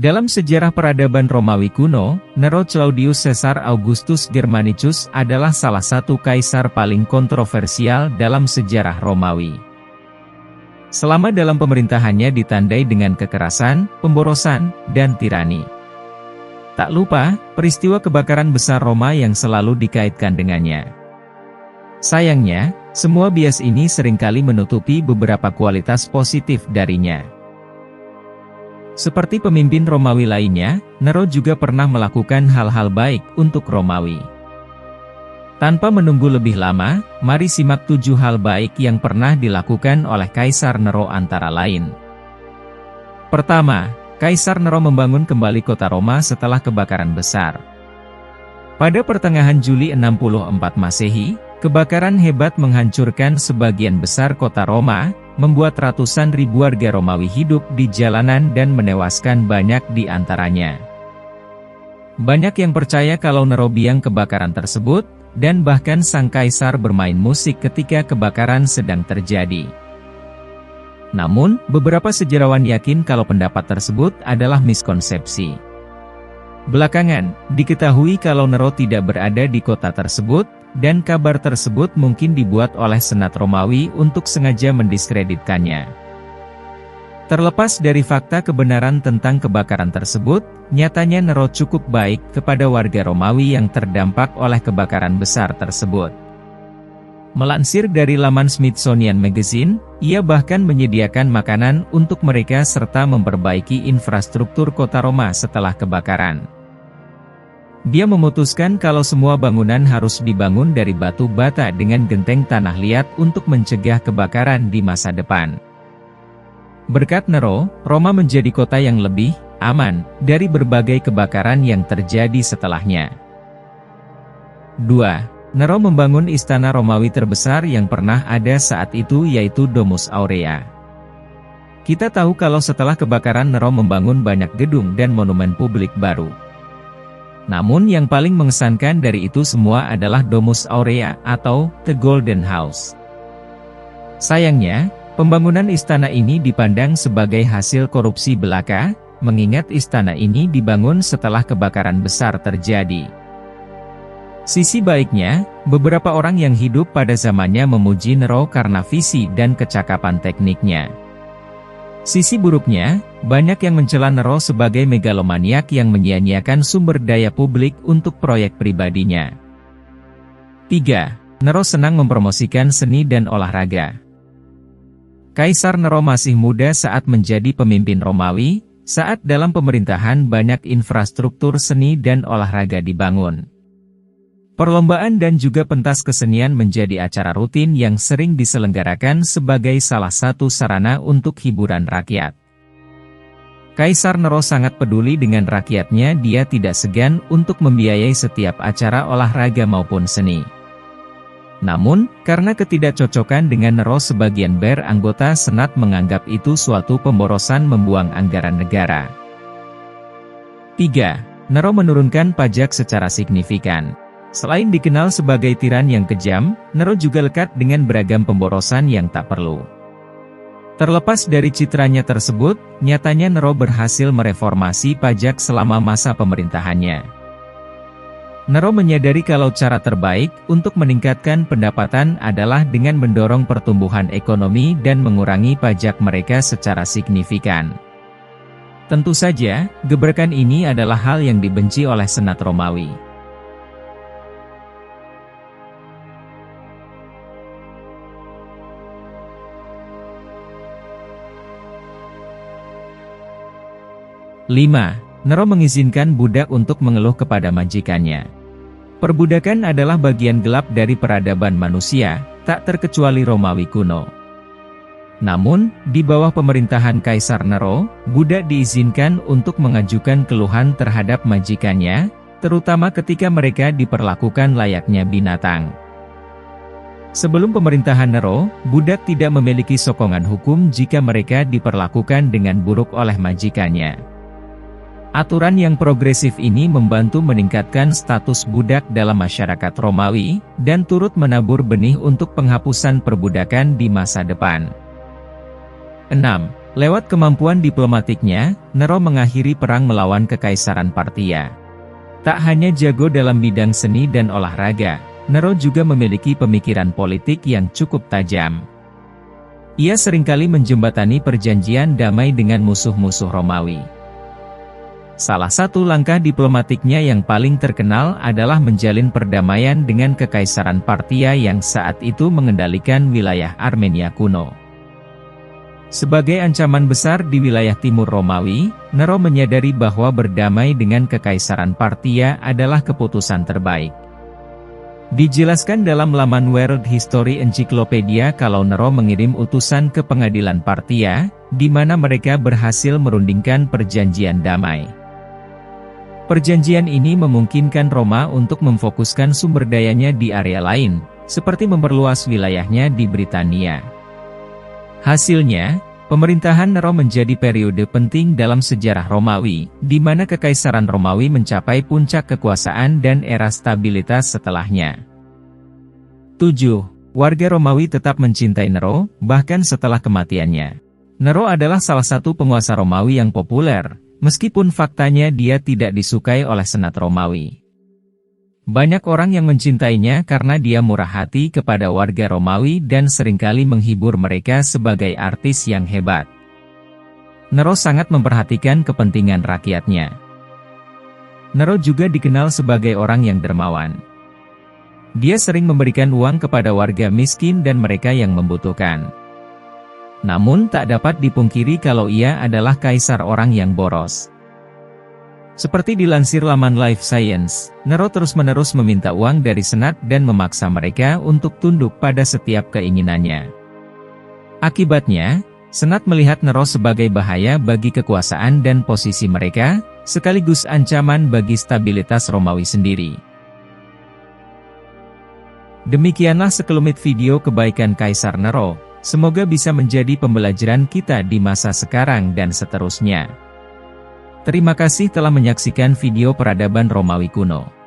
Dalam sejarah peradaban Romawi kuno, Nero Claudius Caesar Augustus Germanicus adalah salah satu kaisar paling kontroversial dalam sejarah Romawi. Selama dalam pemerintahannya ditandai dengan kekerasan, pemborosan, dan tirani. Tak lupa, peristiwa kebakaran besar Roma yang selalu dikaitkan dengannya. Sayangnya, semua bias ini seringkali menutupi beberapa kualitas positif darinya. Seperti pemimpin Romawi lainnya, Nero juga pernah melakukan hal-hal baik untuk Romawi. Tanpa menunggu lebih lama, mari simak 7 hal baik yang pernah dilakukan oleh Kaisar Nero antara lain. Pertama, Kaisar Nero membangun kembali kota Roma setelah kebakaran besar. Pada pertengahan Juli 64 Masehi, kebakaran hebat menghancurkan sebagian besar kota Roma, membuat ratusan ribu warga Romawi hidup di jalanan dan menewaskan banyak di antaranya. Banyak yang percaya kalau Nero biang kebakaran tersebut, dan bahkan sang kaisar bermain musik ketika kebakaran sedang terjadi. Namun, beberapa sejarawan yakin kalau pendapat tersebut adalah miskonsepsi. Belakangan, diketahui kalau Nero tidak berada di kota tersebut, dan kabar tersebut mungkin dibuat oleh Senat Romawi untuk sengaja mendiskreditkannya. Terlepas dari fakta kebenaran tentang kebakaran tersebut, nyatanya Nero cukup baik kepada warga Romawi yang terdampak oleh kebakaran besar tersebut. Melansir dari laman Smithsonian Magazine, ia bahkan menyediakan makanan untuk mereka serta memperbaiki infrastruktur kota Roma setelah kebakaran. Dia memutuskan kalau semua bangunan harus dibangun dari batu bata dengan genteng tanah liat untuk mencegah kebakaran di masa depan. Berkat Nero, Roma menjadi kota yang lebih aman dari berbagai kebakaran yang terjadi setelahnya. 2. Nero membangun istana Romawi terbesar yang pernah ada saat itu, yaitu Domus Aurea. Kita tahu kalau setelah kebakaran Nero membangun banyak gedung dan monumen publik baru. Namun yang paling mengesankan dari itu semua adalah Domus Aurea atau The Golden House. Sayangnya, pembangunan istana ini dipandang sebagai hasil korupsi belaka, mengingat istana ini dibangun setelah kebakaran besar terjadi. Sisi baiknya, beberapa orang yang hidup pada zamannya memuji Nero karena visi dan kecakapan tekniknya. Sisi buruknya, banyak yang mencela Nero sebagai megalomaniak yang menyia-nyiakan sumber daya publik untuk proyek pribadinya. 3. Nero senang mempromosikan seni dan olahraga. Kaisar Nero masih muda saat menjadi pemimpin Romawi, saat dalam pemerintahan banyak infrastruktur seni dan olahraga dibangun. Perlombaan dan juga pentas kesenian menjadi acara rutin yang sering diselenggarakan sebagai salah satu sarana untuk hiburan rakyat. Kaisar Nero sangat peduli dengan rakyatnya, dia tidak segan untuk membiayai setiap acara olahraga maupun seni. Namun, karena ketidakcocokan dengan Nero, sebagian anggota Senat menganggap itu suatu pemborosan membuang anggaran negara. 3. Nero menurunkan pajak secara signifikan. Selain dikenal sebagai tiran yang kejam, Nero juga lekat dengan beragam pemborosan yang tak perlu. Terlepas dari citranya tersebut, nyatanya Nero berhasil mereformasi pajak selama masa pemerintahannya. Nero menyadari kalau cara terbaik untuk meningkatkan pendapatan adalah dengan mendorong pertumbuhan ekonomi dan mengurangi pajak mereka secara signifikan. Tentu saja, gebrakan ini adalah hal yang dibenci oleh Senat Romawi. 5. Nero mengizinkan budak untuk mengeluh kepada majikannya. Perbudakan adalah bagian gelap dari peradaban manusia, tak terkecuali Romawi kuno. Namun, di bawah pemerintahan Kaisar Nero, budak diizinkan untuk mengajukan keluhan terhadap majikannya, terutama ketika mereka diperlakukan layaknya binatang. Sebelum pemerintahan Nero, budak tidak memiliki sokongan hukum jika mereka diperlakukan dengan buruk oleh majikannya. Aturan yang progresif ini membantu meningkatkan status budak dalam masyarakat Romawi, dan turut menabur benih untuk penghapusan perbudakan di masa depan. 6. Lewat kemampuan diplomatiknya, Nero mengakhiri perang melawan Kekaisaran Parthia. Tak hanya jago dalam bidang seni dan olahraga, Nero juga memiliki pemikiran politik yang cukup tajam. Ia seringkali menjembatani perjanjian damai dengan musuh-musuh Romawi. Salah satu langkah diplomatiknya yang paling terkenal adalah menjalin perdamaian dengan Kekaisaran Parthia yang saat itu mengendalikan wilayah Armenia kuno. Sebagai ancaman besar di wilayah timur Romawi, Nero menyadari bahwa berdamai dengan Kekaisaran Parthia adalah keputusan terbaik. Dijelaskan dalam laman World History Encyclopedia kalau Nero mengirim utusan ke pengadilan Parthia, di mana mereka berhasil merundingkan perjanjian damai. Perjanjian ini memungkinkan Roma untuk memfokuskan sumber dayanya di area lain, seperti memperluas wilayahnya di Britania. Hasilnya, pemerintahan Nero menjadi periode penting dalam sejarah Romawi, di mana Kekaisaran Romawi mencapai puncak kekuasaan dan era stabilitas setelahnya. 7. Warga Romawi tetap mencintai Nero, bahkan setelah kematiannya. Nero adalah salah satu penguasa Romawi yang populer, meskipun faktanya dia tidak disukai oleh Senat Romawi. Banyak orang yang mencintainya karena dia murah hati kepada warga Romawi dan seringkali menghibur mereka sebagai artis yang hebat. Nero sangat memperhatikan kepentingan rakyatnya. Nero juga dikenal sebagai orang yang dermawan. Dia sering memberikan uang kepada warga miskin dan mereka yang membutuhkan. Namun tak dapat dipungkiri kalau ia adalah kaisar orang yang boros. Seperti dilansir laman Life Science, Nero terus-menerus meminta uang dari Senat dan memaksa mereka untuk tunduk pada setiap keinginannya. Akibatnya, Senat melihat Nero sebagai bahaya bagi kekuasaan dan posisi mereka, sekaligus ancaman bagi stabilitas Romawi sendiri. Demikianlah sekelumit video kebaikan Kaisar Nero. Semoga bisa menjadi pembelajaran kita di masa sekarang dan seterusnya. Terima kasih telah menyaksikan video peradaban Romawi kuno.